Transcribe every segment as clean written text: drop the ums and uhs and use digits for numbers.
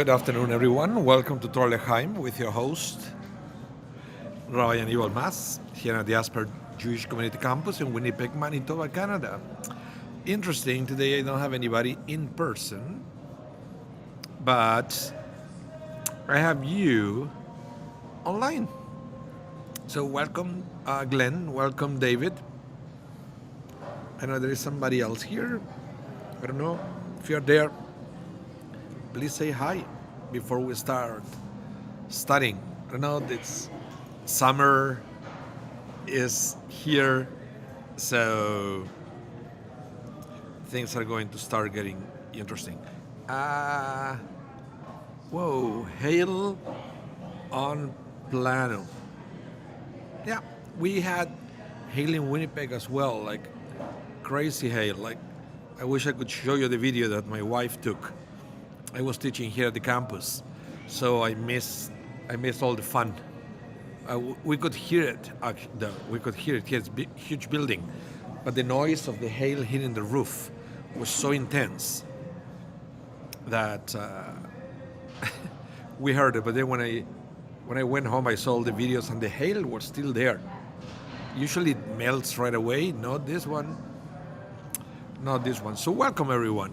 Good afternoon, everyone. Welcome to Torah with your host, Rabbi Anibal here at the Asper Jewish Community Campus in Winnipeg, Manitoba, Canada. Interesting, today I don't have anybody in person, but I have you online. So welcome, Glenn. Welcome, David. I know there is somebody else here. I don't know if you're there. Please say hi before we start studying. I know it's summer is here, so things are going to start getting interesting. Whoa, hail on Plano. Yeah, we had hail in Winnipeg as well, like crazy hail. Like, I wish I could show you the video that my wife took. I was teaching here at the campus, so I missed all the fun. We could hear it. We could hear it here. It's a huge building, but the noise of the hail hitting the roof was so intense that we heard it. But then when I went home, I saw all the videos, and the hail was still there. Usually it melts right away. Not this one. Not this one. So welcome, everyone.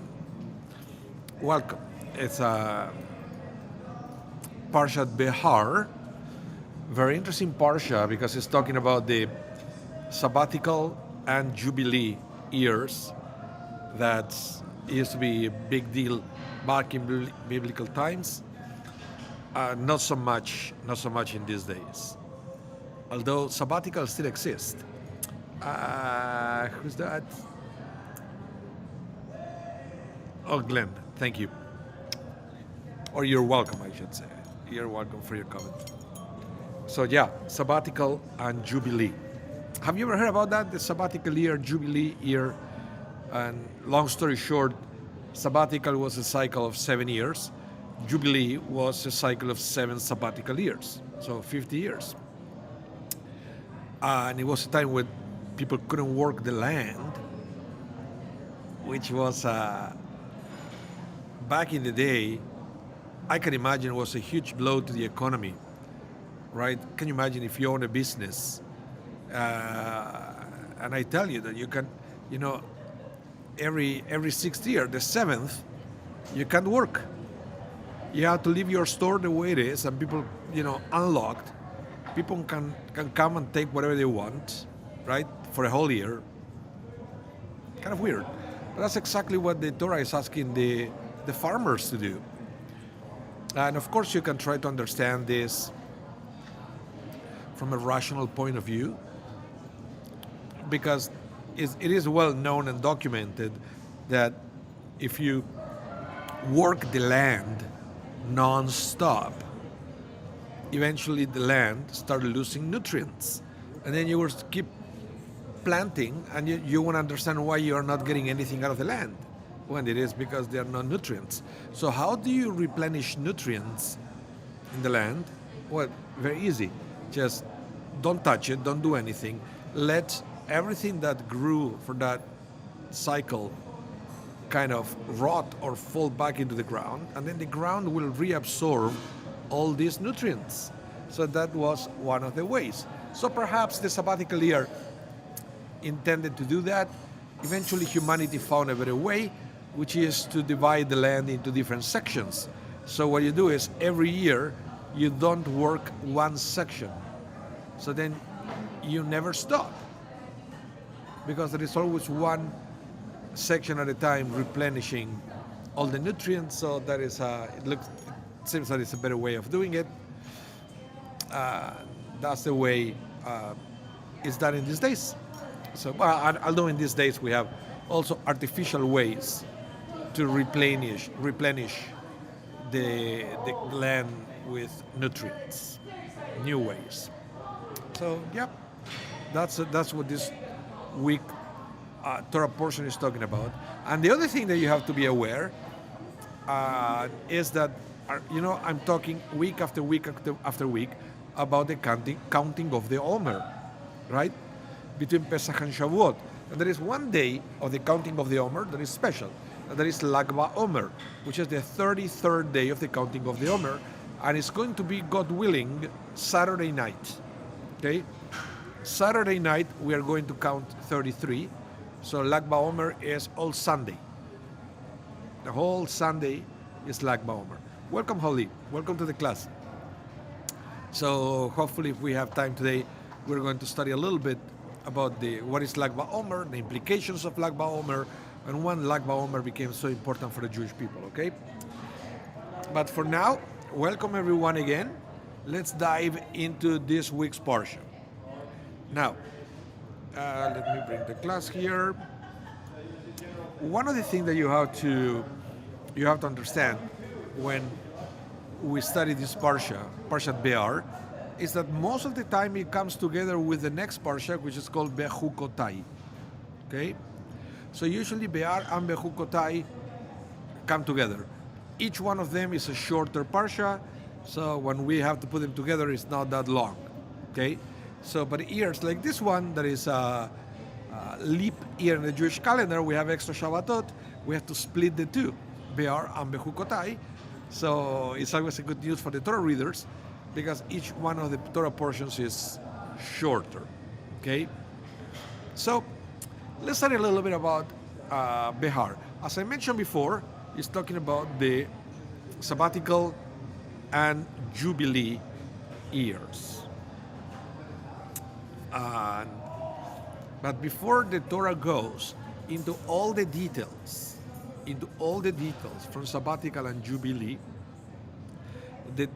Welcome. It's Parshat Behar, very interesting Parsha because it's talking about the sabbatical and jubilee years. That used to be a big deal back in biblical times. Not so much in these days. Although sabbaticals still exist. Who's that? Oh, Glenn, thank you. Or you're welcome, I should say. You're welcome for your comment. So yeah, sabbatical and jubilee. Have you ever heard about that? The sabbatical year, jubilee year. And long story short, sabbatical was a cycle of 7 years. Jubilee was a cycle of 7 sabbatical years. So 50 years. And it was a time when people couldn't work the land, which was, back in the day, I can imagine it was a huge blow to the economy, right? Can you imagine if you own a business, and I tell you that you can, every 6th year, the 7th, you can't work. You have to leave your store the way it is, and people, unlocked. People can come and take whatever they want, right, for a whole year. Kind of weird. But that's exactly what the Torah is asking the farmers to do. And of course, you can try to understand this from a rational point of view, because it is well known and documented that if you work the land non-stop, eventually the land starts losing nutrients. And then you will keep planting, and you won't understand why you are not getting anything out of the land. When it is because there are no nutrients. So how do you replenish nutrients in the land? Well, very easy. Just don't touch it, don't do anything. Let everything that grew for that cycle kind of rot or fall back into the ground, and then the ground will reabsorb all these nutrients. So that was one of the ways. So perhaps the sabbatical year intended to do that. Eventually humanity found a better way, which is to divide the land into different sections. So what you do is every year you don't work one section. So then you never stop, because there is always one section at a time replenishing all the nutrients. So that is it seems that it's a better way of doing it. That's the way it's done in these days. So although in these days we have also artificial ways to replenish the land with nutrients, new ways. So yeah, that's what this week Torah portion is talking about. And the other thing that you have to be aware is that I'm talking week after week after week about the counting of the Omer, right? Between Pesach and Shavuot. And there is one day of the counting of the Omer that is special. that is Lag BaOmer, which is the 33rd day of the counting of the Omer, and it's going to be, God willing, Saturday night. Okay? Saturday night we are going to count 33, so Lag BaOmer is all Sunday. The whole Sunday is Lag BaOmer. Welcome, Holly. Welcome to the class. So hopefully, if we have time today, we're going to study a little bit about what is Lag BaOmer, the implications of Lag BaOmer, and when Lag BaOmer became so important for the Jewish people. Okay. But for now, welcome everyone again. Let's dive into this week's parsha. Now, let me bring the class here. One of the things that you have to understand when we study this Parshat Behar, is that most of the time it comes together with the next Parsha, which is called Bechukotai. Okay? So usually Behar and Bechukotai come together. Each one of them is a shorter Parsha, so when we have to put them together, it's not that long. Okay? So, but years like this one, that is a leap year in the Jewish calendar, we have extra Shabbatot, we have to split the two, Behar and Bechukotai. So it's always a good news for the Torah readers, because each one of the Torah portions is shorter. Okay? So let's study a little bit about Behar. As I mentioned before, it's talking about the sabbatical and jubilee years. But before the Torah goes into all the details from sabbatical and jubilee, the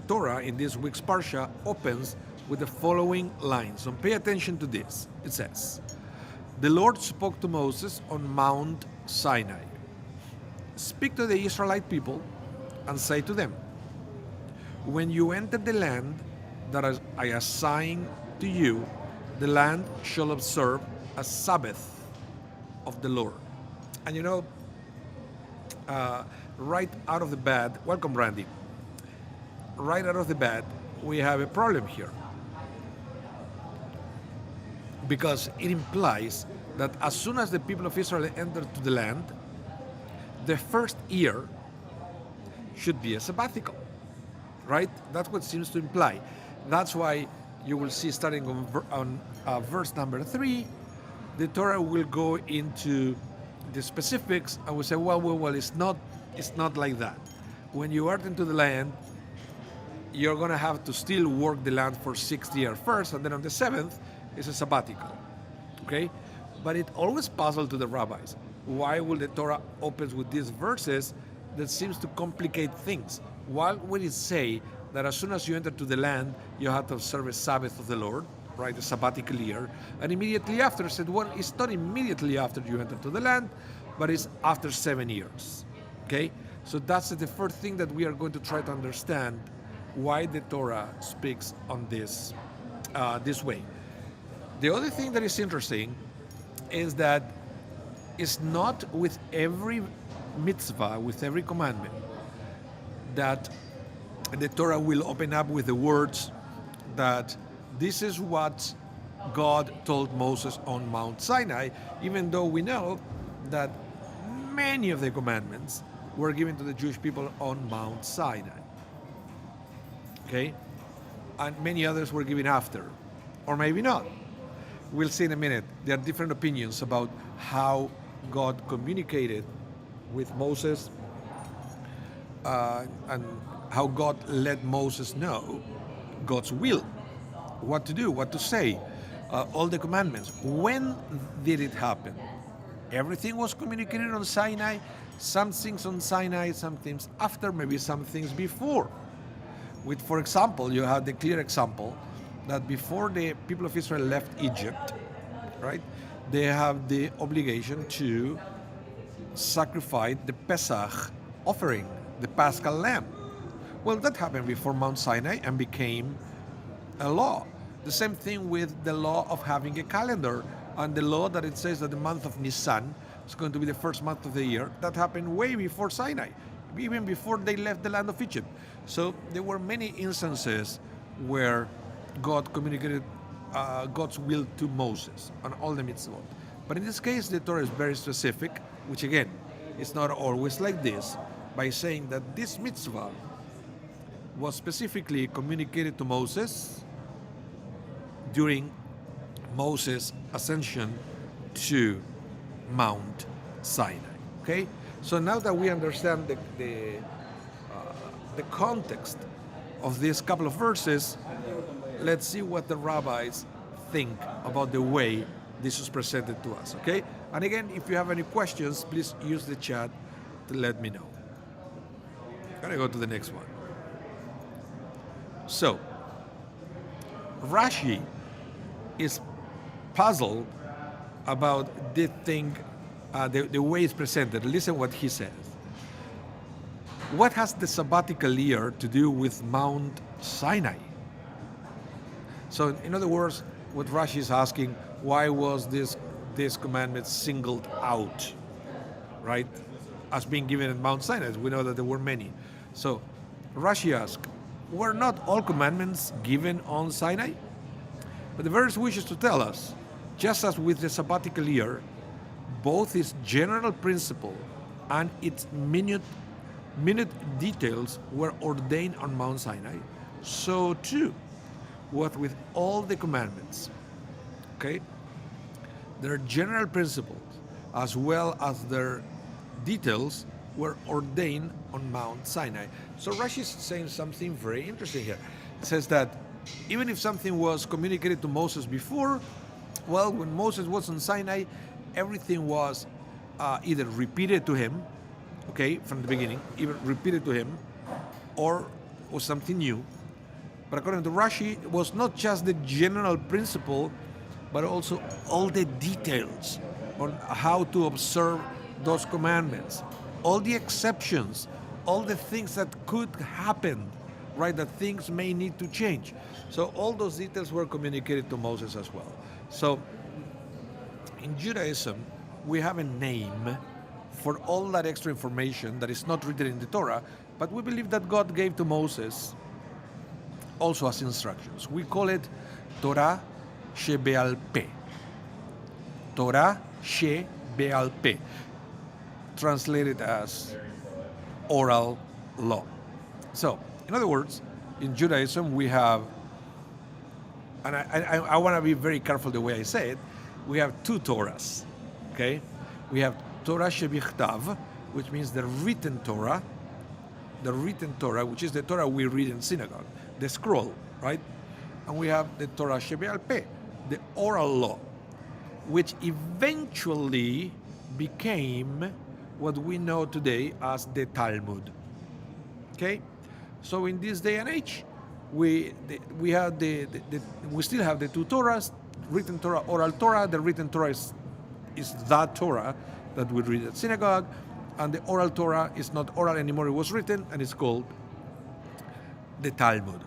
Torah in this week's parsha opens with the following lines. So pay attention to this. It says, "The Lord spoke to Moses on Mount Sinai. Speak to the Israelite people and say to them, when you enter the land that I assign to you, the land shall observe a Sabbath of the Lord." And you know, right out of the bat, welcome Randy, right out of the bat, we have a problem here. Because it implies that as soon as the people of Israel enter to the land, the first year should be a sabbatical, right? That's what it seems to imply. That's why you will see, starting on verse number 3, the Torah will go into the specifics and will say, well, it's not like that. When you enter into the land, you're going to have to still work the land for 6 years first, and then on the 7th is a sabbatical. Okay? But it always puzzled to the rabbis. Why will the Torah opens with these verses that seems to complicate things? Why would it say that as soon as you enter to the land, you have to observe a Sabbath of the Lord, right, a sabbatical year, and immediately after said, well, it's not immediately after you enter to the land, but it's after 7 years. Okay? So that's the first thing that we are going to try to understand, why the Torah speaks on this way. The other thing that is interesting is that it's not with every mitzvah, with every commandment, that the Torah will open up with the words that this is what God told Moses on Mount Sinai, even though we know that many of the commandments were given to the Jewish people on Mount Sinai. Okay? And many others were given after, or maybe not. We'll see in a minute. There are different opinions about how God communicated with Moses and how God let Moses know God's will, what to do, what to say, all the commandments. When did it happen? Everything was communicated on Sinai, some things on Sinai, some things after, maybe some things before. With, for example, you have the clear example that before the people of Israel left Egypt, right, they have the obligation to sacrifice the Pesach offering, the Paschal lamb. Well, that happened before Mount Sinai and became a law. The same thing with the law of having a calendar and the law that it says that the month of Nisan is going to be the first month of the year. That happened way before Sinai, even before they left the land of Egypt. So there were many instances where God communicated God's will to Moses on all the mitzvot. But in this case, the Torah is very specific, which again it's not always like this, by saying that this mitzvah was specifically communicated to Moses during Moses' ascension to Mount Sinai. Okay, so now that we understand the context of these couple of verses, let's see what the rabbis think about the way this was presented to us. Okay, and again, if you have any questions, please use the chat to let me know. Gotta go to the next one. So, Rashi is puzzled about the thing, the way it's presented. Listen what he says. What has the sabbatical year to do with Mount Sinai? So, in other words, what Rashi is asking, why was this commandment singled out, right, as being given at Mount Sinai? We know that there were many. So, Rashi asks, were not all commandments given on Sinai? But the verse wishes to tell us, just as with the sabbatical year, both its general principle and its minute details were ordained on Mount Sinai, so too, what with all the commandments, okay? Their general principles, as well as their details, were ordained on Mount Sinai. So Rashi is saying something very interesting here. It says that even if something was communicated to Moses before, well, when Moses was on Sinai, everything was either repeated to him, okay, from the beginning, either repeated to him, or was something new. But according to Rashi, it was not just the general principle, but also all the details on how to observe those commandments, all the exceptions, all the things that could happen, right, that things may need to change. So all those details were communicated to Moses as well. So in Judaism, we have a name for all that extra information that is not written in the Torah, but we believe that God gave to Moses also as instructions. We call it Torah Shebe'al Peh. Torah Shebe'al Peh, translated as oral law. So, in other words, in Judaism we have, and I want to be very careful the way I say it, we have two Torahs, okay? We have Torah Shebichtav, which means the written Torah, which is the Torah we read in synagogue, the scroll, right? And we have the Torah Shebe'al Peh, the oral law, which eventually became what we know today as the Talmud. Okay, so in this day and age, we still have the two Torahs, written Torah, oral Torah. The written Torah is that Torah that we read at synagogue, and the oral Torah is not oral anymore. It was written, and it's called the Talmud.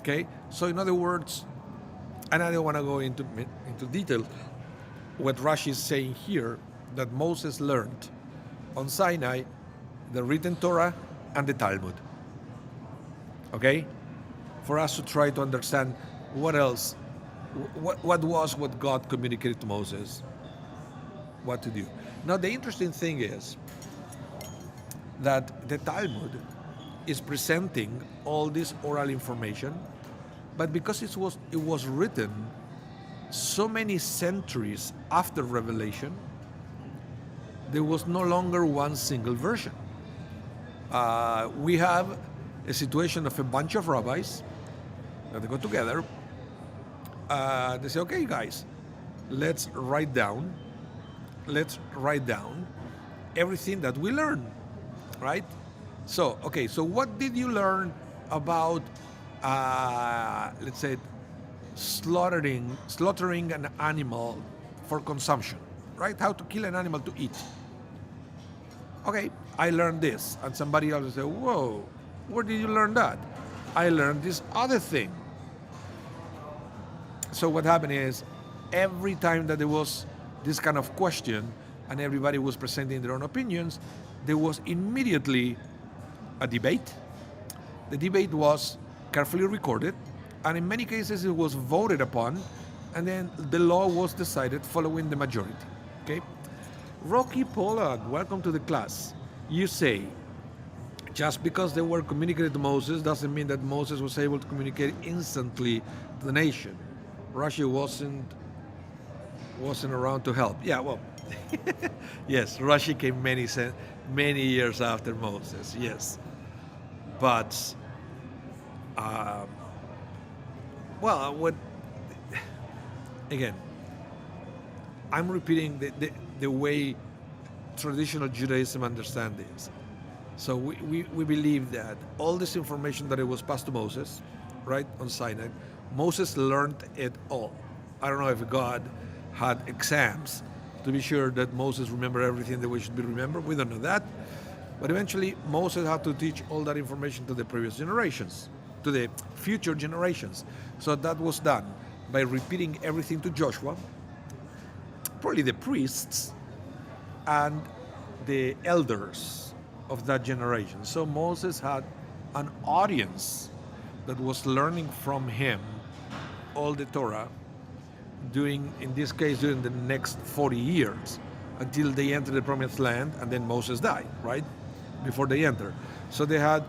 Okay, so in other words, and I don't want to go into detail, what Rashi is saying here, that Moses learned on Sinai the written Torah and the Talmud. Okay, for us to try to understand what else, what God communicated to Moses, what to do. Now the interesting thing is that the Talmud is presenting all this oral information, but because it was written so many centuries after Revelation, there was no longer one single version. We have a situation of a bunch of rabbis that they go together. They say, okay, guys, let's write down everything that we learn, right? So, okay, so what did you learn about, let's say, slaughtering an animal for consumption, right? How to kill an animal to eat. Okay, I learned this, and somebody else will say, whoa, where did you learn that? I learned this other thing. So what happened is, every time that there was this kind of question, and everybody was presenting their own opinions, there was immediately a debate. The debate was carefully recorded, and in many cases it was voted upon, and then the law was decided following the majority. Okay, Rocky Pollack, welcome to the class. You say, just because they were communicated to Moses doesn't mean that Moses was able to communicate instantly to the nation. Rashi wasn't around to help. Yeah, well, yes, Rashi came many years after Moses. Yes, but what again? I'm repeating the way traditional Judaism understands this. So we believe that all this information that it was passed to Moses, right, on Sinai, Moses learned it all. I don't know if God had exams to be sure that Moses remembered everything that we should be remembered. We don't know that. But eventually, Moses had to teach all that information to the previous generations, to the future generations. So that was done by repeating everything to Joshua, probably the priests, and the elders of that generation. So Moses had an audience that was learning from him all the Torah in this case, during the next 40 years until they entered the promised land, and then Moses died, right? Before they entered. So they had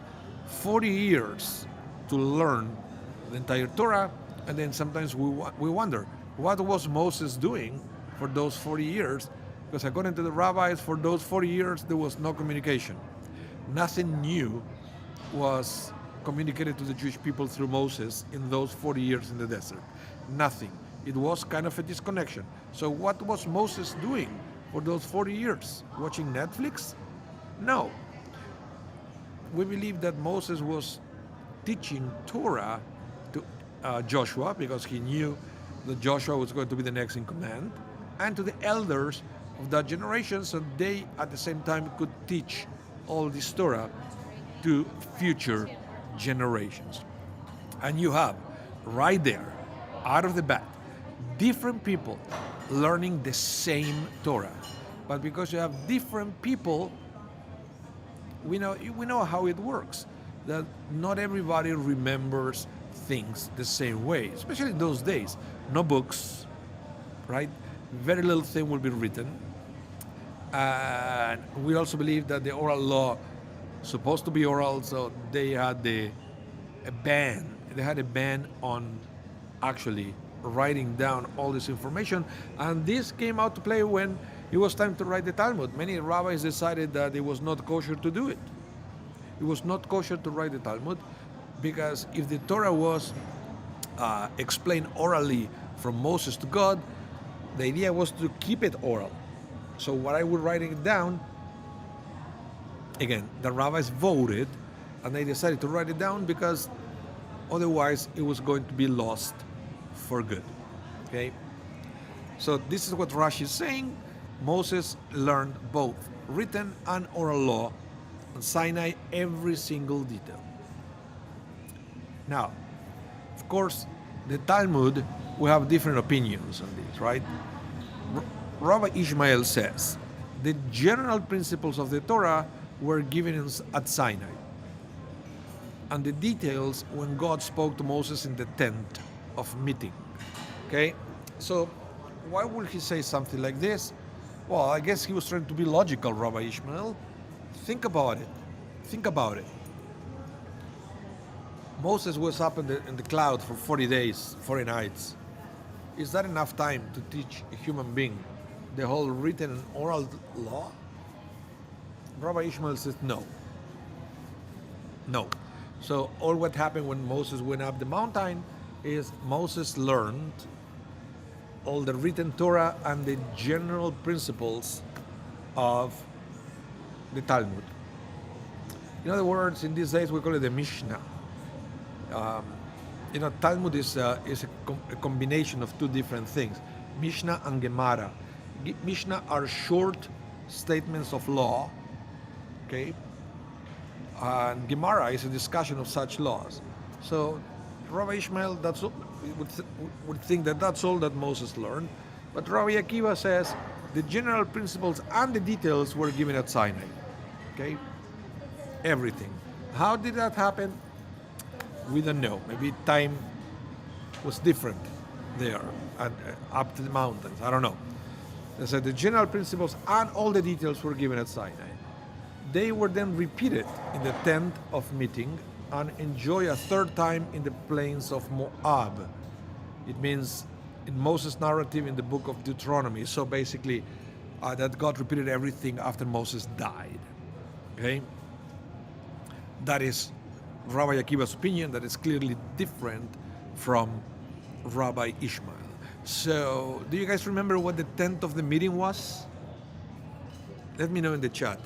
40 years to learn the entire Torah, and then sometimes we wonder, what was Moses doing for those 40 years? Because according to the rabbis, for those 40 years, there was no communication. Nothing new was communicated to the Jewish people through Moses in those 40 years in the desert. Nothing. It was kind of a disconnection. So what was Moses doing for those 40 years? Watching Netflix? No. We believe that Moses was teaching Torah to Joshua, because he knew that Joshua was going to be the next in command, and to the elders of that generation, so they at the same time could teach all this Torah to future generations. And you have right there, out of the bat, different people learning the same Torah. But because you have different people, we know how it works, that not everybody remembers things the same way, especially in those days. No books, right? Very little thing will be written. And we also believe that the oral law supposed to be oral, so they had a ban. They had a ban on actually writing down all this information, and this came out to play when it was time to write the Talmud. Many rabbis decided that it was not kosher to do it. It was not kosher to write the Talmud, because if the Torah was explained orally from Moses to God, the idea was to keep it oral. So what I would write it down, again, the rabbis voted, and they decided to write it down because otherwise it was going to be lost for good. Okay? So this is what Rashi is saying. Moses learned both written and oral law on Sinai, every single detail. Now, of course, the Talmud, we have different opinions on this, right? Rabbi Ishmael says the general principles of the Torah were given at Sinai, and the details when God spoke to Moses in the tent of meeting. Okay, so why would he say something like this? Well, I guess he was trying to be logical, Rabbi Ishmael. Think about it. Think about it. Moses was up in the cloud for 40 days, 40 nights. Is that enough time to teach a human being the whole written and oral law? Rabbi Ishmael says no. No. So all what happened when Moses went up the mountain is Moses learned all the written Torah and the general principles of the Talmud. In other words, in these days we call it the Mishnah. Talmud is a combination of two different things, Mishnah and Gemara. Mishnah are short statements of law, okay? And Gemara is a discussion of such laws. So Rabbi Ishmael would think that that's all that Moses learned. But Rabbi Akiva says the general principles and the details were given at Sinai. Okay? Everything. How did that happen? We don't know. Maybe time was different there and up to the mountains. I don't know. So the general principles and all the details were given at Sinai. They were then repeated in the tent of meeting and enjoy a third time in the plains of Moab. It means in Moses' narrative in the book of Deuteronomy. So basically, that God repeated everything after Moses died. Okay? That is Rabbi Akiva's opinion. That is clearly different from Rabbi Ishmael. So, do you guys remember what the tent of the meeting was? Let me know in the chat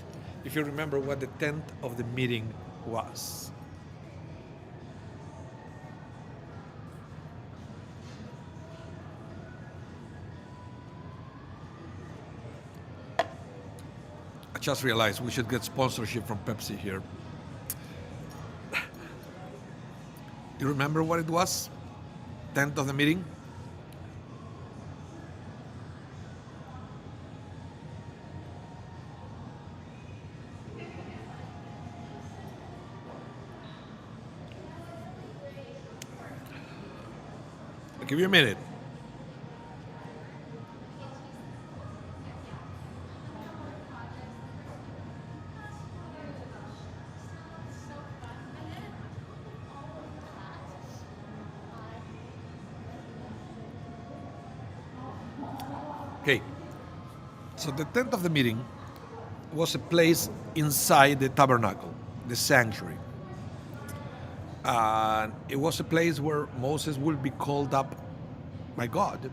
if you remember what the tent of the meeting was. I just realized we should get sponsorship from Pepsi here. You remember what it was? Tent of the meeting? I'll give you a minute. Okay, so the tent of the meeting was a place inside the tabernacle, the sanctuary. And it was a place where Moses would be called up by God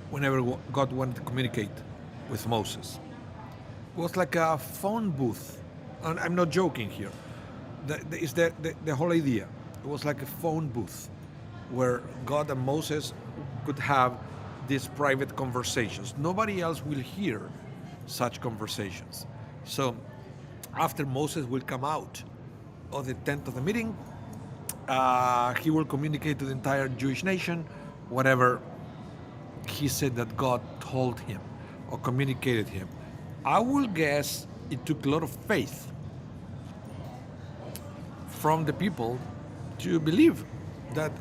whenever God wanted to communicate with Moses. It was like a phone booth, and I'm not joking here. It's the whole idea. It was like a phone booth where God and Moses could have these private conversations. Nobody else will hear such conversations. So after Moses will come out of the tent of the meeting, he will communicate to the entire Jewish nation whatever he said that God told him or communicated him. I will guess it took a lot of faith from the people to believe that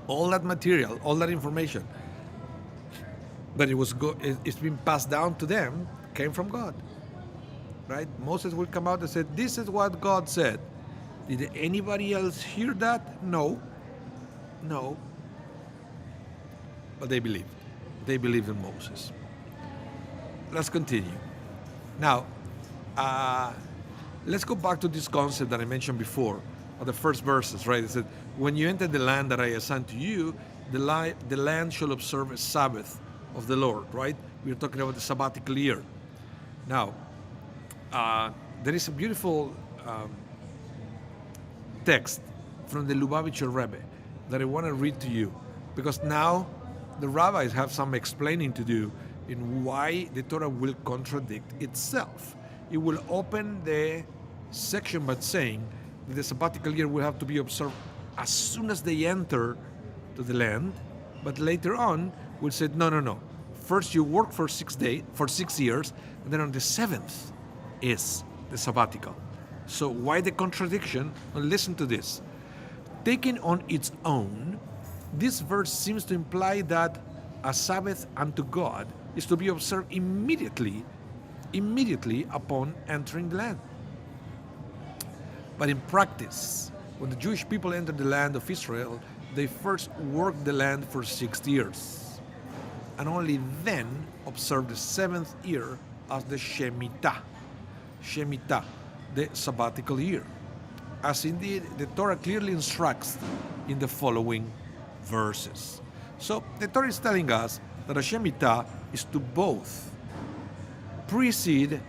all that material, all that information that it's been passed down to them came from God. Right? Moses will come out and say, this is what God said. Did anybody else hear that? No. No. But they believed. They believed in Moses. Let's continue. Now, let's go back to this concept that I mentioned before, of the first verses, right? It said, when you enter the land that I assign to you, the land shall observe a Sabbath of the Lord, right? We're talking about the sabbatical year. Now, there is a beautiful text from the Lubavitcher Rebbe that I want to read to you, because now the rabbis have some explaining to do in why the Torah will contradict itself. It will open the section by saying that the sabbatical year will have to be observed as soon as they enter to the land, but later on will say, no. First you work for 6 years, and then on the seventh is the sabbatical. So why the contradiction? Well, listen to this. Taken on its own, this verse seems to imply that a Sabbath unto God is to be observed immediately upon entering the land. But in practice, when the Jewish people entered the land of Israel, they first worked the land for 6 years, and only then observed the seventh year as the Shemitah, the sabbatical year, as indeed the Torah clearly instructs in the following verses. So the Torah is telling us that a Shemitah is to both precede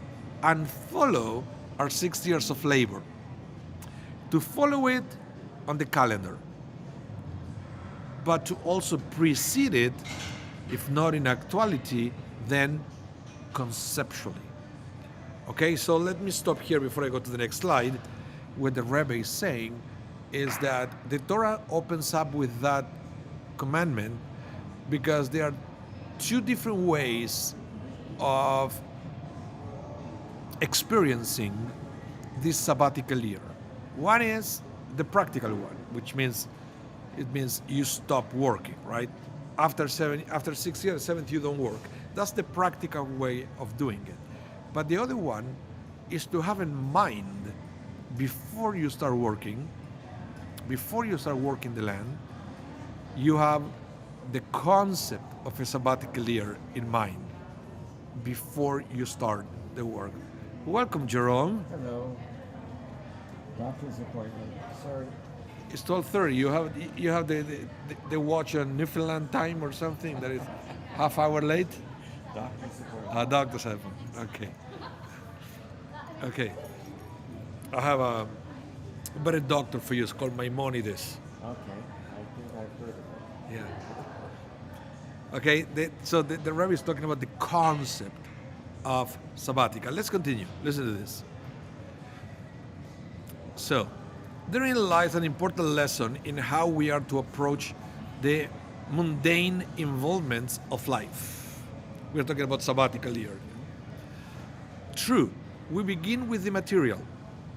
and follow our 6 years of labor, to follow it on the calendar, but to also precede it, if not in actuality, then conceptually. Okay, so let me stop here before I go to the next slide. What the Rebbe is saying is that the Torah opens up with that commandment because there are two different ways of experiencing this sabbatical year. One is the practical one, which means it means you stop working, right? after 6 years, 7th, you don't work. That's the practical way of doing it. But the other one is to have in mind before you start working the land, you have the concept of a sabbatical year in mind before you start the work. Welcome, Jerome. Hello. Doctor's appointment. Sorry. It's 12:30. You have the watch on Newfoundland time or something that is half hour late. Doctor's appointment. Doctor's appointment. Okay. Okay. I have a better doctor for you. It's called Maimonides. Okay. I think I've heard of it. Yeah. Okay. The Rabbi is talking about the concept of sabbatical. Let's continue. Listen to this. So, therein lies an important lesson in how we are to approach the mundane involvements of life. We're talking about sabbatical year. True, we begin with the material,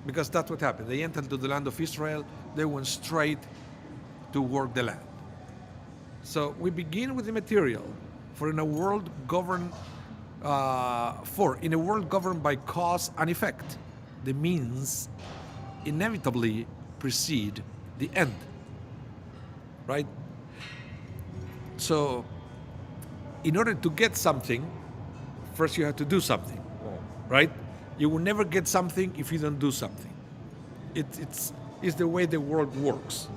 because that's what happened. They entered to the land of Israel, they went straight to work the land. So we begin with the material, for in a world governed by cause and effect, the means inevitably precede the end, right? So in order to get something, first you have to do something, right? You will never get something if you don't do something. It's the way the world works.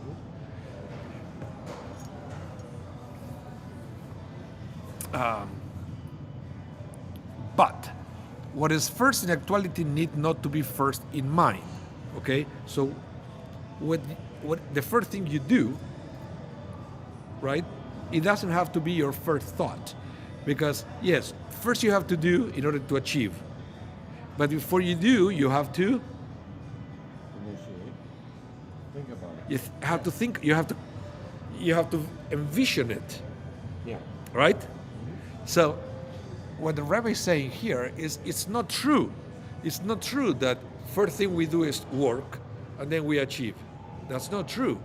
But what is first in actuality need not to be first in mind. Okay, so what the first thing you do, right? It doesn't have to be your first thought, because yes, first you have to do in order to achieve. But before you do, you have to Initiate. Think about it. you have to think. You have to envision it, Yeah. right? So what the Rabbi is saying here is it's not true. It's not true that first thing we do is work and then we achieve. That's not true.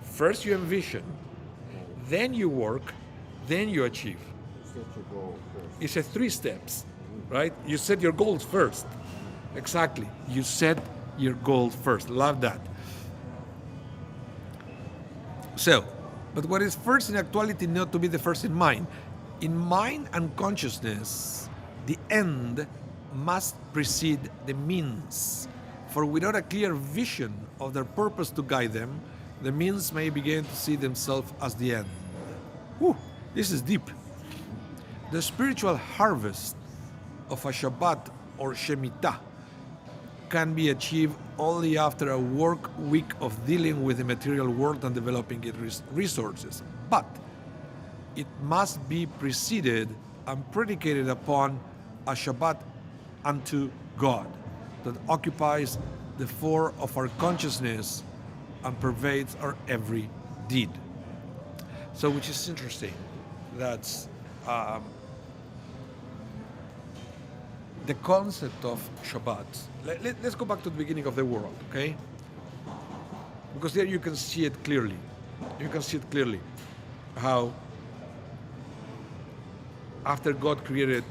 First you envision, then you work, then you achieve. Set your goal first. It's a 3 steps, right? You set your goals first. Exactly. You set your goals first. Love that. So, but what is first in actuality not to be the first in mind. In mind and consciousness, the end must precede the means. For without a clear vision of their purpose to guide them, the means may begin to see themselves as the end. Whew, this is deep. The spiritual harvest of a Shabbat or Shemitah can be achieved only after a work week of dealing with the material world and developing its resources. But it must be preceded and predicated upon a Shabbat unto God that occupies the fore of our consciousness and pervades our every deed. So, which is interesting. That's the concept of Shabbat. Let's go back to the beginning of the world, okay? Because there you can see it clearly. You can see it clearly how after God created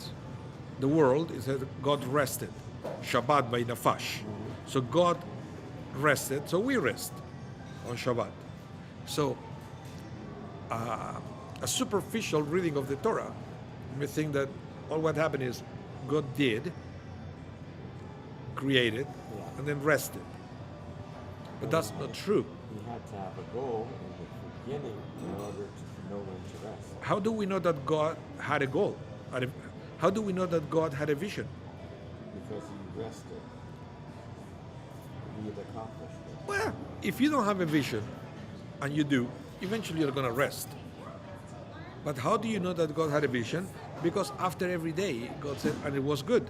the world, it said God rested. Shabbat by Nafash. So God rested, so we rest on Shabbat. So a superficial reading of the Torah may think that all what happened is God did, created, and then rested. But that's not true. You had to have a goal in the beginning in order to know when to rest. How do we know that God had a goal? How do we know that God had a vision? Because he rested. He had accomplished it. Well, if you don't have a vision, and you do, eventually you're going to rest. But how do you know that God had a vision? Because after every day, God said, and it was good.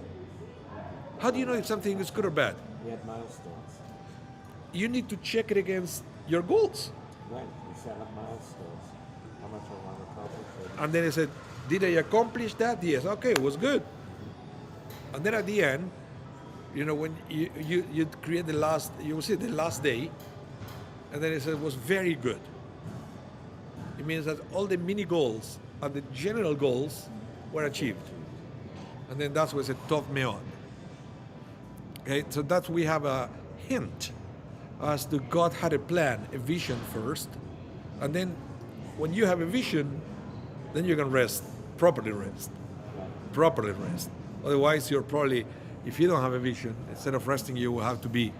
How do you know if something is good or bad? He had milestones. You need to check it against your goals. Right. He set up milestones. How much I want to accomplish. And then he said, did I accomplish that? Yes. Okay, it was good. And then at the end, you know, when you create the last, you will see the last day, and then it said it was very good. It means that all the mini goals and the general goals were achieved. And then that's what's a Tov Meod. Okay, so that we have a hint as to God had a plan, a vision first, and then when you have a vision, then you can rest, properly rest. Properly rest. Otherwise, you're probably, if you don't have a vision, instead of resting, you will have to be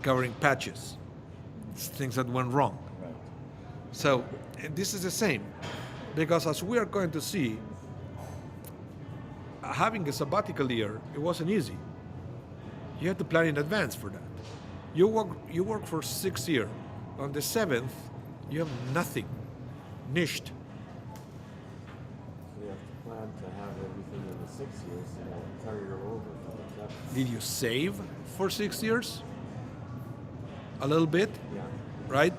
covering patches, things that went wrong. Right. So and this is the same, because as we are going to see, having a sabbatical year, it wasn't easy. You had to plan in advance for that. You work for 6 years. On the 7th, you have nothing, nisht. So you have to plan to have everything in the 6 years and then carry it over for the 7th. Did you save for 6 years? A little bit, Yeah. right?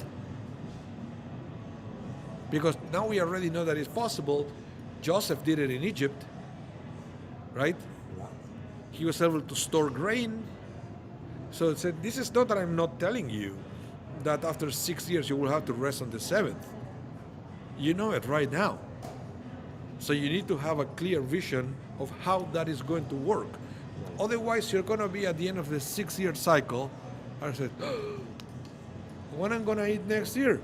Because now we already know that it's possible. Joseph did it in Egypt, right? Yeah. He was able to store grain. So it said, this is not that I'm not telling you that after 6 years you will have to rest on the 7th. You know it right now. So you need to have a clear vision of how that is going to work. Otherwise, you're going to be at the end of the 6-year cycle. I said, when I'm going to eat next year?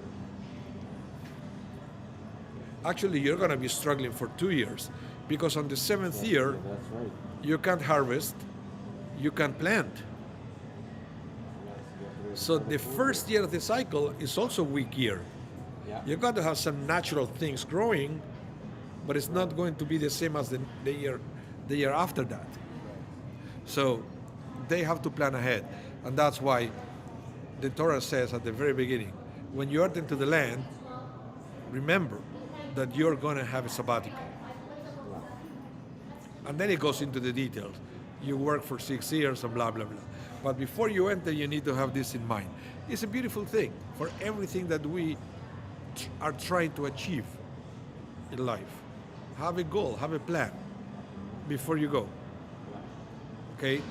Actually, you're going to be struggling for 2 years, because on the 7th year, That's right. you can't harvest, you can't plant. So the first year of the cycle is also a weak year. Yeah. You got to have some natural things growing, but it's not going to be the same as the year after that. So they have to plan ahead, and that's why the Torah says at the very beginning, when you enter into the land, remember that you're going to have a sabbatical. And then it goes into the details. You work for 6 years and blah, blah, blah. But before you enter, you need to have this in mind. It's a beautiful thing for everything that we are trying to achieve in life. Have a goal, have a plan before you go. Okay?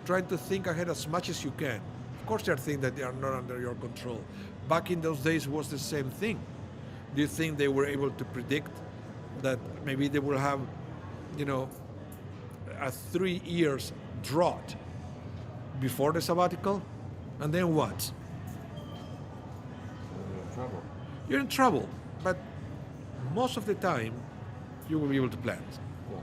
Try to think ahead as much as you can. Of course, there are things that they are not under your control. Back in those days, it was the same thing. Do you think they were able to predict that maybe they will have, a 3 years drought before the sabbatical? And then what? You're in trouble. You're in trouble. But most of the time, you will be able to plant. Yeah.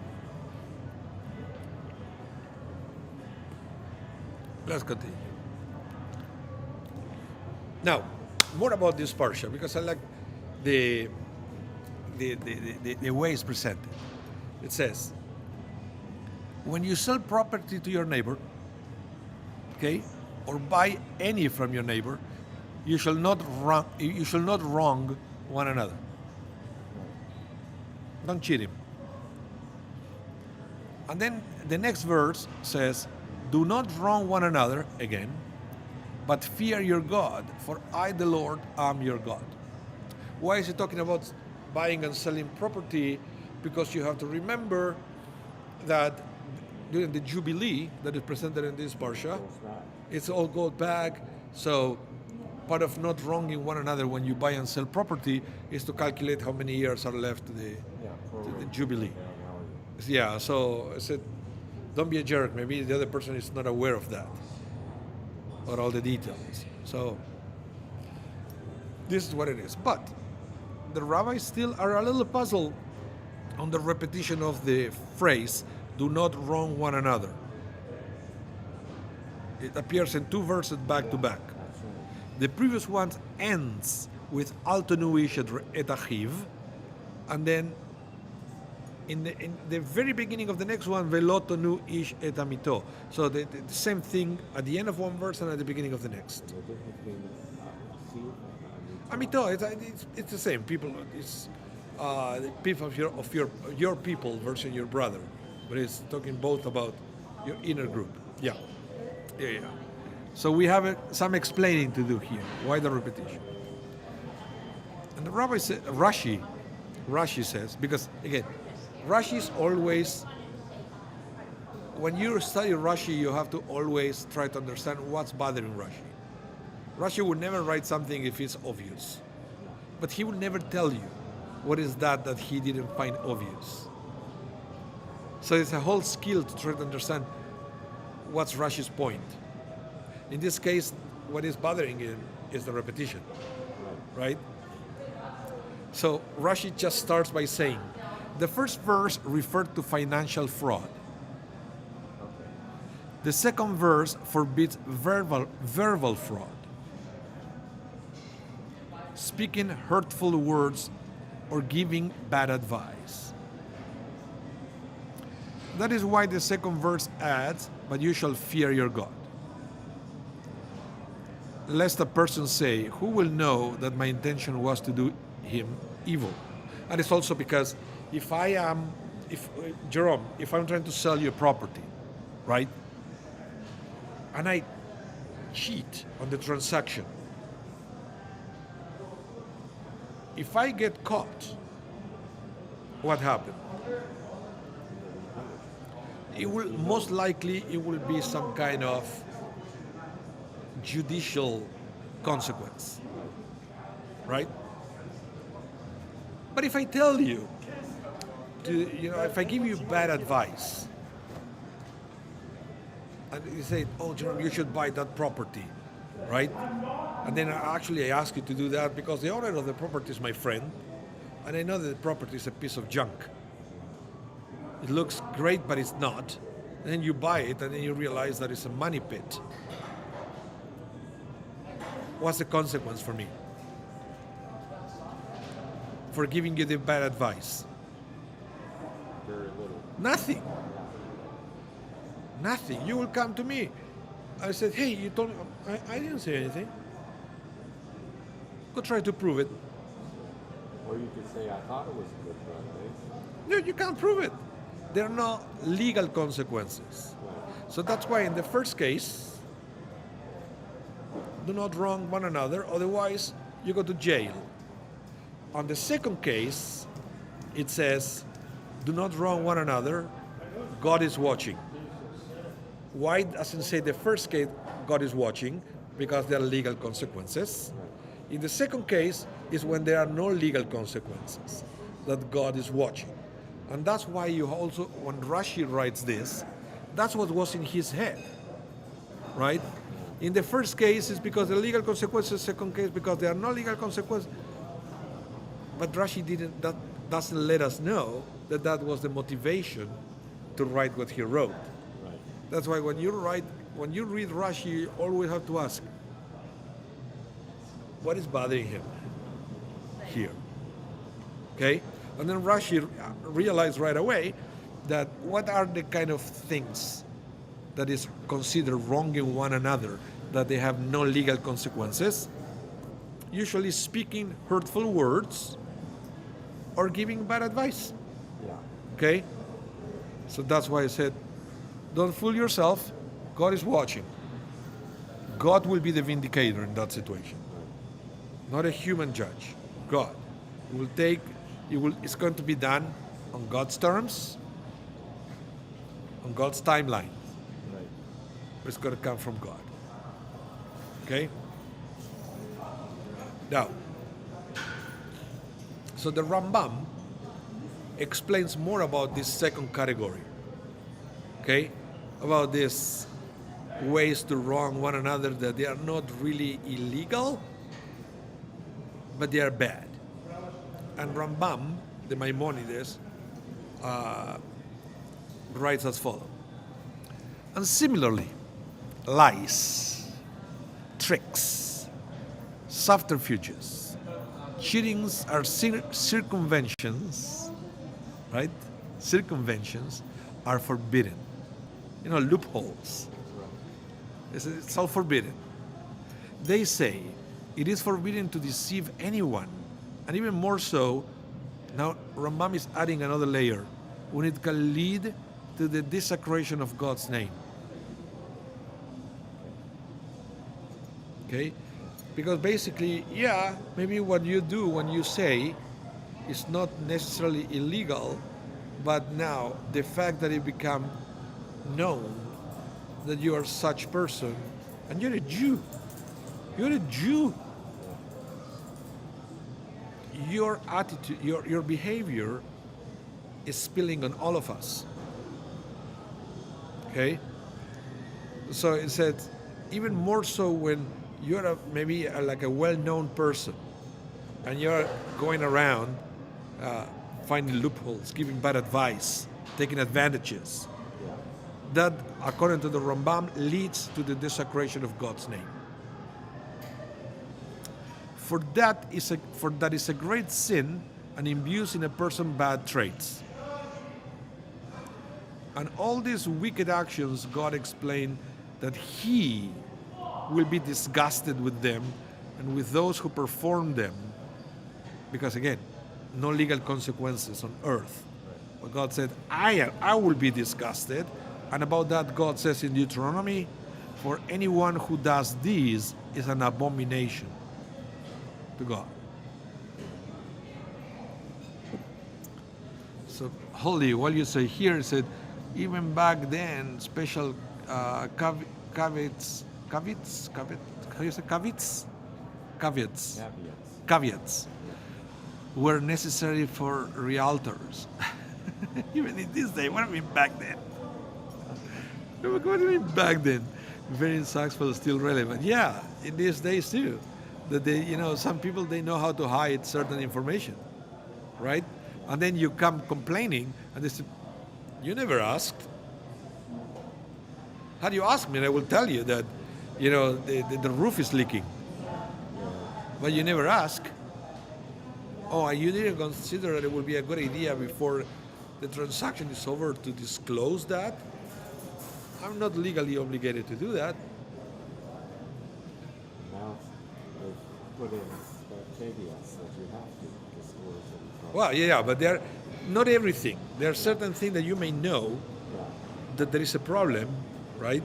Let's continue. Now, more about this parsha, because I like the way it's presented. It says, when you sell property to your neighbor, okay, or buy any from your neighbor, you shall not wrong one another. Don't cheat him. And then the next verse says, do not wrong one another again, but fear your God, for I, the Lord, am your God. Why is he talking about buying and selling property? Because you have to remember that during the Jubilee that is presented in this parsha, it's all goes back. So part of not wronging one another when you buy and sell property is to calculate how many years are left to the Jubilee. Yeah, so I said, don't be a jerk. Maybe the other person is not aware of that or all the details. So this is what it is. But the rabbis still are a little puzzled on the repetition of the phrase, do not wrong one another. It appears in 2 verses back to back. The previous one ends with al tonu ish et achiv, and then in the very beginning of the next one, velo tonu ish et amito. So the same thing at the end of one verse and at the beginning of the next. The difference between Amito, it's the same. People, it's the people of your people versus your brother, but it's talking both about your inner group. Yeah. So we have some explaining to do here. Why the repetition? And the rabbi said, Rashi says, because again, Rashi is always, when you study Rashi, you have to always try to understand what's bothering Rashi. Rashi would never write something if it's obvious, but he will never tell you. what is that he didn't find obvious. So it's a whole skill to try to understand what's Rashi's point. In this case, what is bothering him is the repetition, right? So Rashi just starts by saying, the first verse referred to financial fraud. The second verse forbids verbal fraud, speaking hurtful words or giving bad advice. That is why the second verse adds, but you shall fear your God. Lest a person say, who will know that my intention was to do him evil? And it's also because if I'm trying to sell you a property, right? And I cheat on the transaction. If I get caught, what happened? It will most likely be some kind of judicial consequence, right? But if I tell you, if I give you bad advice, and you say, oh, Jerome, you should buy that property, right? And then I ask you to do that because the owner of the property is my friend, and I know that the property is a piece of junk. It looks great, but it's not. And then you buy it, and then you realize that it's a money pit. What's the consequence for me? For giving you the bad advice? Very little. Nothing. Nothing. You will come to me. I said, hey, you told me. I didn't say anything. Go try to prove it. Or you could say, I thought it was a good advice. No, you can't prove it. There are no legal consequences. Right. So that's why in the first case, do not wrong one another, otherwise you go to jail. On the second case, it says, do not wrong one another, God is watching. Why doesn't say the first case, God is watching? Because there are legal consequences. In the second case is when there are no legal consequences, that God is watching. And that's why you also, when Rashi writes this, that's what was in his head, right? In the first case, it's because the legal consequences. Second case, because there are no legal consequences. But Rashi that doesn't let us know that that was the motivation to write what he wrote. Right. That's why when you read Rashi, you always have to ask, what is bothering him here? Okay? And then Rashi realized right away that what are the kind of things that is considered wronging one another, that they have no legal consequences? Usually speaking hurtful words or giving bad advice. Yeah. Okay? So that's why I said, don't fool yourself. God is watching. God will be the vindicator in that situation. Not a human judge. God. It's going to be done on God's terms, on God's timeline. Right. But it's going to come from God. Okay? Now, so the Rambam explains more about this second category. Okay? About these ways to wrong one another, that they are not really illegal, but they are bad. And Rambam, the Maimonides, writes as follows. And similarly, lies, tricks, subterfuges, cheatings are circumventions, right? Circumventions are forbidden. Loopholes. It's all forbidden. They say it is forbidden to deceive anyone. And even more so, now Rambam is adding another layer, when it can lead to the desecration of God's name. Okay? Because basically, maybe what you do when you say is not necessarily illegal, but now the fact that it become known that you are such person, and you're a Jew. your attitude, your behavior is spilling on all of us. Okay? So it said, even more so when you're maybe like a well-known person and you're going around finding loopholes, giving bad advice, taking advantages. Yeah. That, according to the Rambam, leads to the desecration of God's name. For that is a great sin and imbues in a person bad traits. And all these wicked actions, God explained that He will be disgusted with them and with those who perform them. Because again, no legal consequences on earth. But God said, I will be disgusted. And about that, God says in Deuteronomy, for anyone who does this is an abomination to God. So, holy, what you say here, it said, even back then, special caveats, how do you say caveats? Caveats were necessary for realtors. Even in this day, what do you mean back then? What do you mean back then? Very insightful, still relevant. Yeah, in these days too. That they, some people, they know how to hide certain information, right? And then you come complaining, and they say, you never asked. How do you ask me? And I will tell you that, the roof is leaking. But you never ask. Oh, you didn't consider that it would be a good idea before the transaction is over to disclose that? I'm not legally obligated to do that. Now they've put in caveats that you have to disclose it. Well, yeah, but they're not everything. There are certain things that you may know that there is a problem, right?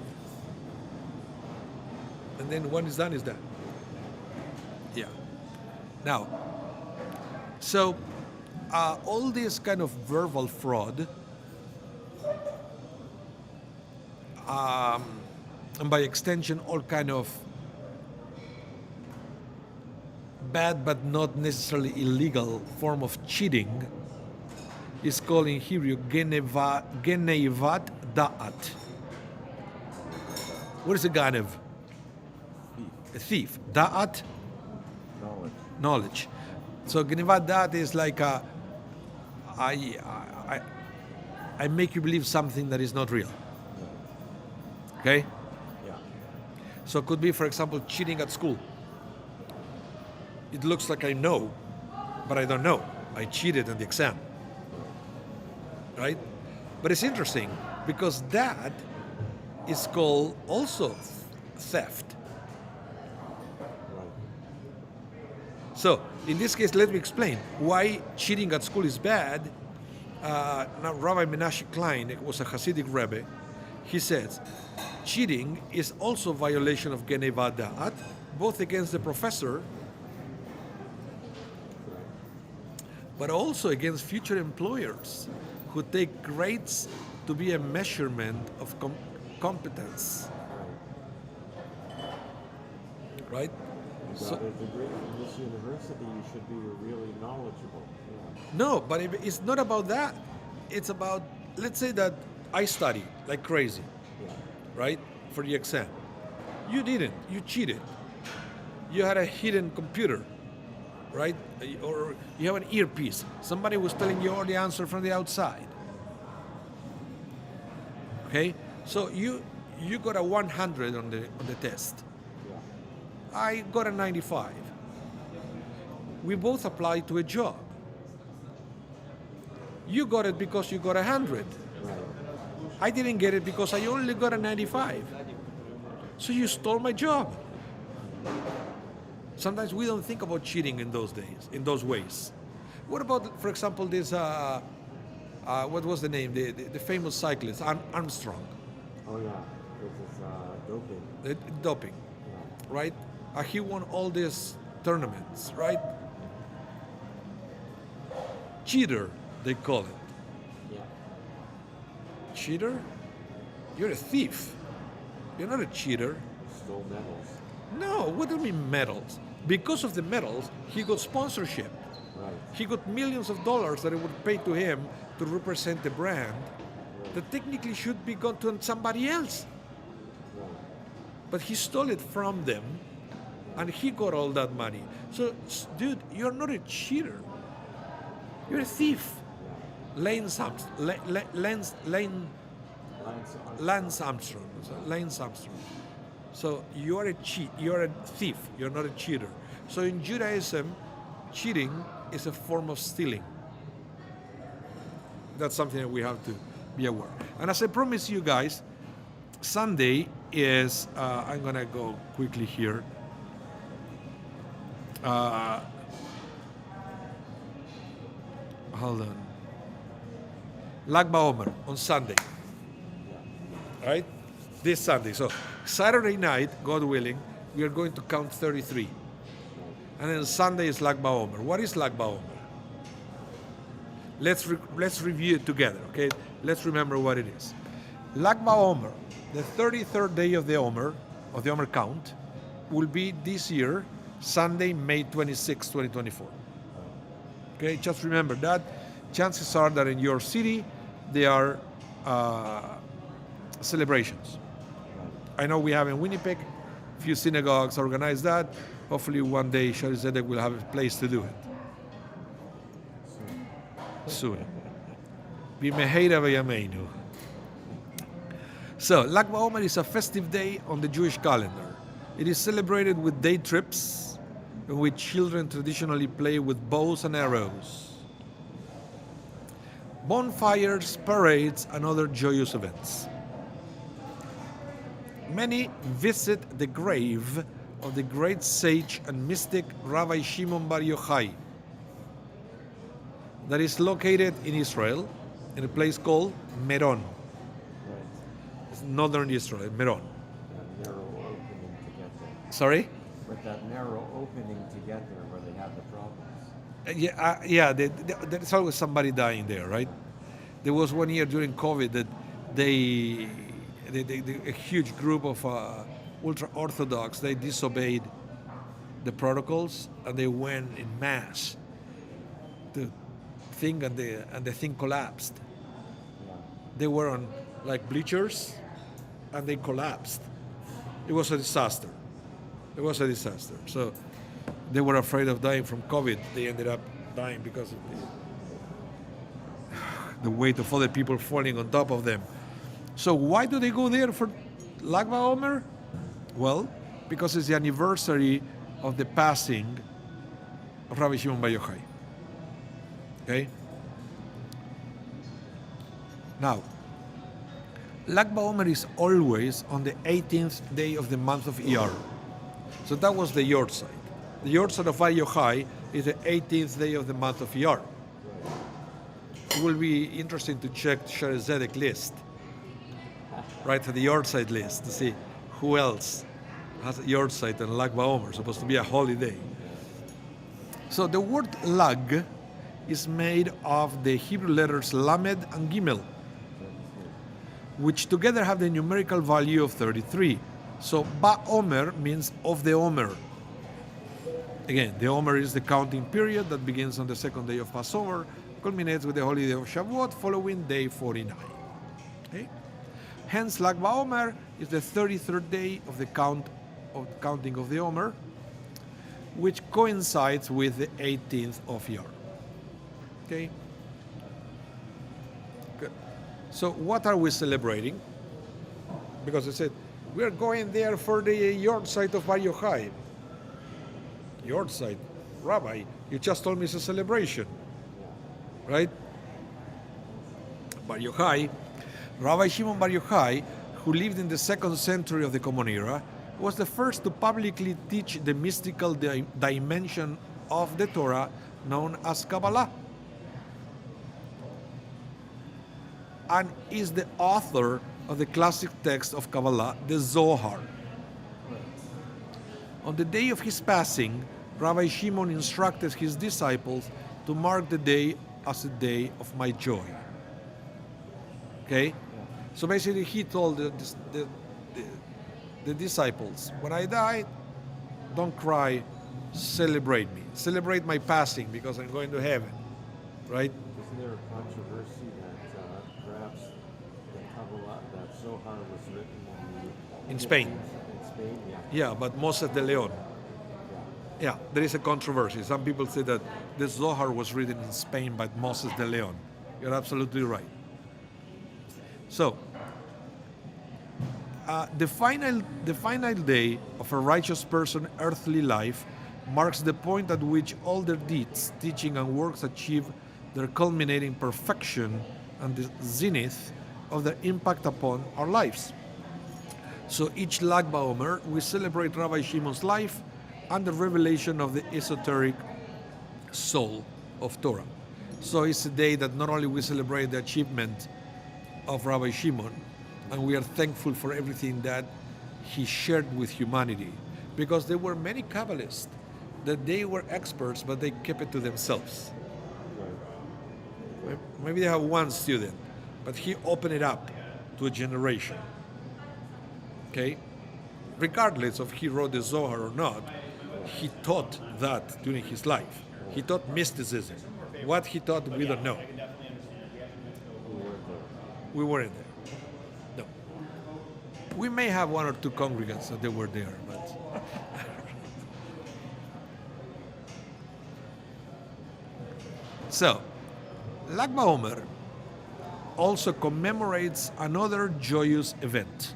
And then when it's done, it's done. Yeah. Now, so all this kind of verbal fraud, and by extension, all kind of bad but not necessarily illegal form of cheating, is called in Hebrew geneivat da'at. What is a ganev? A thief. Da'at? Knowledge. So geneivat da'at is like I make you believe something that is not real. Okay? Yeah. So it could be, for example, cheating at school. It looks like I know, but I don't know. I cheated on the exam. Right? But it's interesting because that is called also theft. Right. So in this case, let me explain why cheating at school is bad. Now, Rabbi Menashe Klein was a Hasidic Rebbe. He says, cheating is also a violation of geneivat da'at, both against the professor, but also against future employers who take grades to be a measurement of competence. Right? You got a degree from this university, you should be really knowledgeable. Yeah. No, but it's not about that. It's about, let's say that I study like crazy, right, for the exam. You didn't. You cheated. You had a hidden computer, right? Or you have an earpiece. Somebody was telling you all the answer from the outside. Okay? So you got a 100 on the test. I got a 95. We both applied to a job. You got it because you got 100. I didn't get it because I only got a 95. So you stole my job. Sometimes we don't think about cheating in those days, in those ways. What about, for example, this, what was the name? The famous cyclist, Armstrong. Oh yeah, this is doping. Doping, right? He won all these tournaments, right? Cheater, they call it. Yeah. Cheater? You're a thief. You're not a cheater. Stole medals. No, what do you mean medals? Because of the medals, he got sponsorship. Right. Right. He got millions of dollars that it would pay to him to represent the brand that technically should be gone to somebody else. Right. But he stole it from them and he got all that money. So, dude, you're not a cheater. You're a thief. Yeah. Lance Armstrong. Lance Armstrong. So you are a cheat. You are a thief. You're not a cheater. So in Judaism, cheating is a form of stealing. That's something that we have to be aware. And as I promised you guys, Sunday is. I'm gonna go quickly here. Hold on. Lag BaOmer on Sunday. Right? This Sunday. So Saturday night, God willing, we are going to count 33. And then Sunday is Lag BaOmer. What is Lag BaOmer? Let's review it together, okay? Let's remember what it is. Lag BaOmer, the 33rd day of the Omer count, will be this year, Sunday, May 26, 2024. Okay, just remember that. Chances are that in your city, there are celebrations. I know we have in Winnipeg, a few synagogues organize that. Hopefully one day Shari Zedek will have a place to do it. Soon. B'meheira v'yameinu. So, Lag BaOmer is a festive day on the Jewish calendar. It is celebrated with day trips, in which children traditionally play with bows and arrows, bonfires, parades, and other joyous events. Many visit the grave of the great sage and mystic Rabbi Shimon Bar Yochai, that is located in Israel, in a place called Meron. Right. It's northern Israel, Meron. That narrow opening to get there. Sorry? With that narrow opening to get there where they have the problems. There's always somebody dying there, right? There was one year during COVID that a huge group of ultra-Orthodox, they disobeyed the protocols and they went in mass to thing and the thing collapsed. Yeah. They were on like bleachers and they collapsed. It was a disaster. It was a disaster. So they were afraid of dying from COVID. They ended up dying because of the weight of other people falling on top of them. So why do they go there for Lag BaOmer? Well, because it's the anniversary of the passing of Rabbi Shimon Bar Yochai. Okay? Now, Lag BaOmer is always on the 18th day of the month of Iyar. So that was the Yortzeit. The Yortzeit of Bar Yochai is the 18th day of the month of Iyar. It will be interesting to check Shari Zedek list, right, the Yortzeit list, to see who else has a Yortzeit and Lag BaOmer, supposed to be a holiday. So the word Lag is made of the Hebrew letters Lamed and Gimel, which together have the numerical value of 33. So BaOmer means of the Omer. Again, the Omer is the counting period that begins on the second day of Passover, culminates with the holiday of Shavuot, following day 49. Okay? Hence, Lag BaOmer is the 33rd day of the counting of the Omer, which coincides with the 18th of Iyar. Okay? Good. So what are we celebrating? Because I said, we are going there for the Yortzeit of Bar Yochai. Yortzeit? Rabbi, you just told me it's a celebration. Right? Bar Yochai, Rabbi Shimon Bar Yochai, who lived in the 2nd century of the Common Era, was the first to publicly teach the mystical dimension of the Torah known as Kabbalah, and is the author of the classic text of Kabbalah, the Zohar. On the day of his passing, Rabbi Shimon instructed his disciples to mark the day as a day of my joy. Okay? So basically he told the disciples, when I die, don't cry celebrate me. Celebrate my passing because I'm going to heaven, right? Isn't there a controversy that perhaps the Kabbalah, that Zohar was written In Spain. In Spain, yeah. Yeah, but Moses de Leon. Yeah, there is a controversy. Some people say that the Zohar was written in Spain by Moses de Leon. You're absolutely right. So, the final day of a righteous person's earthly life marks the point at which all their deeds, teaching, and works achieve their culminating perfection and the zenith of their impact upon our lives. So each Lag BaOmer, we celebrate Rabbi Shimon's life and the revelation of the esoteric soul of Torah. So it's a day that not only we celebrate the achievement of Rabbi Shimon, and we are thankful for everything that he shared with humanity, because there were many Kabbalists that they were experts, but they kept it to themselves. Maybe they have one student, but he opened it up to a generation. Okay? Regardless of he wrote the Zohar or not, he taught that during his life. He taught mysticism. What he taught, we don't know. We weren't there. No. We may have one or two congregants that they were there, but so, Lag BaOmer also commemorates another joyous event.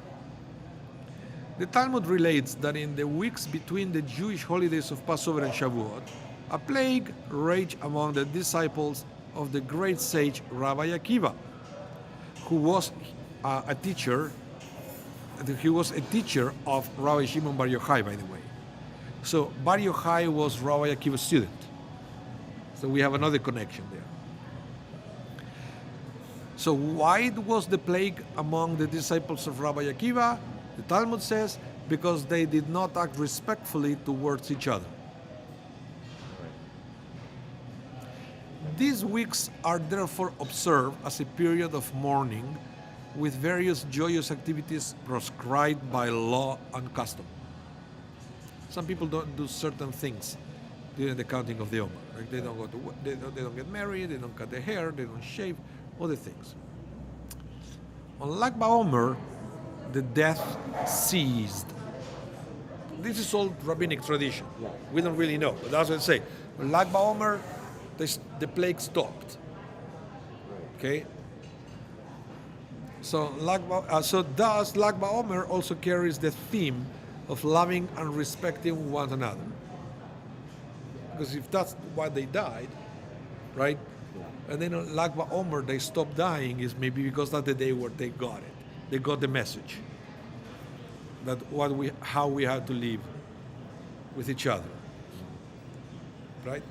The Talmud relates that in the weeks between the Jewish holidays of Passover and Shavuot, a plague raged among the disciples of the great sage Rabbi Akiva, who was a teacher. He was a teacher of Rabbi Shimon Bar Yochai, by the way. So Bar Yochai was Rabbi Akiva's student. So we have another connection there. So why was the plague among the disciples of Rabbi Akiva? The Talmud says, because they did not act respectfully towards each other. These weeks are therefore observed as a period of mourning with various joyous activities prescribed by law and custom. Some people don't do certain things during the counting of the Omer. Like they don't go to, they don't get married, they don't cut their hair, they don't shave, other things. On Lag BaOmer, the death ceased. This is all rabbinic tradition. Yeah. We don't really know, but that's what I say. On Lag BaOmer, the plague stopped. Okay. So thus Lag BaOmer also carries the theme of loving and respecting one another. Because if that's why they died, right? Yeah. And then on Lag BaOmer they stopped dying is maybe because that's the day where they got it. They got the message that how we have to live with each other, right?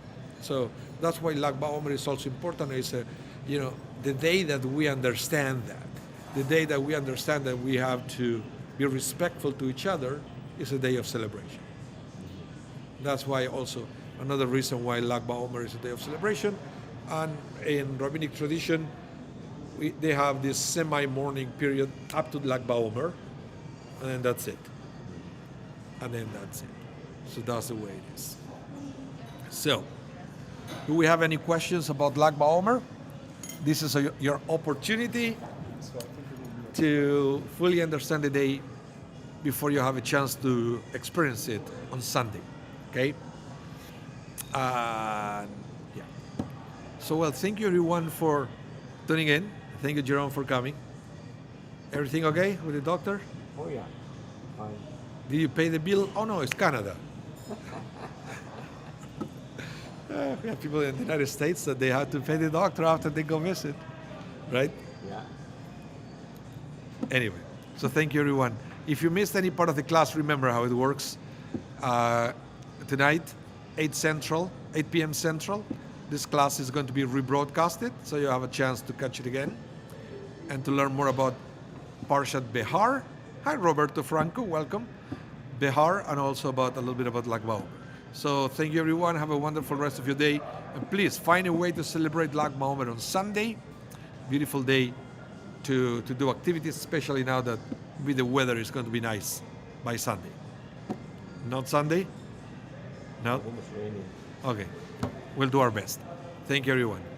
So that's why Lag BaOmer is also important. It's the day that we understand that, the day that we understand that we have to be respectful to each other, is a day of celebration. That's why also another reason why Lag BaOmer is a day of celebration. And in rabbinic tradition, they have this semi-mourning period up to Lag BaOmer, and then that's it. And then that's it. So that's the way it is. So, do we have any questions about Lag BaOmer? This is your opportunity to fully understand the day before you have a chance to experience it on Sunday. Okay? Yeah. So, well, thank you everyone for tuning in. Thank you, Jerome, for coming. Everything okay with the doctor? Oh yeah, fine. Did you pay the bill? Oh no, it's Canada. We have people in the United States that they have to pay the doctor after they go visit, right? Yeah. Anyway, so thank you everyone. If you missed any part of the class, remember how it works. Tonight, 8 p.m. Central, this class is going to be rebroadcasted, so you have a chance to catch it again and to learn more about Parshat Behar. Hi, Roberto Franco, welcome. Behar, and also about a little bit about Lag BaOmer. So thank you everyone, have a wonderful rest of your day, and please find a way to celebrate Lag BaOmer on Sunday. Beautiful day to do activities, especially now that the weather is going to be nice by Sunday. Not Sunday? No? I think it's raining. Okay. We'll do our best. Thank you, everyone.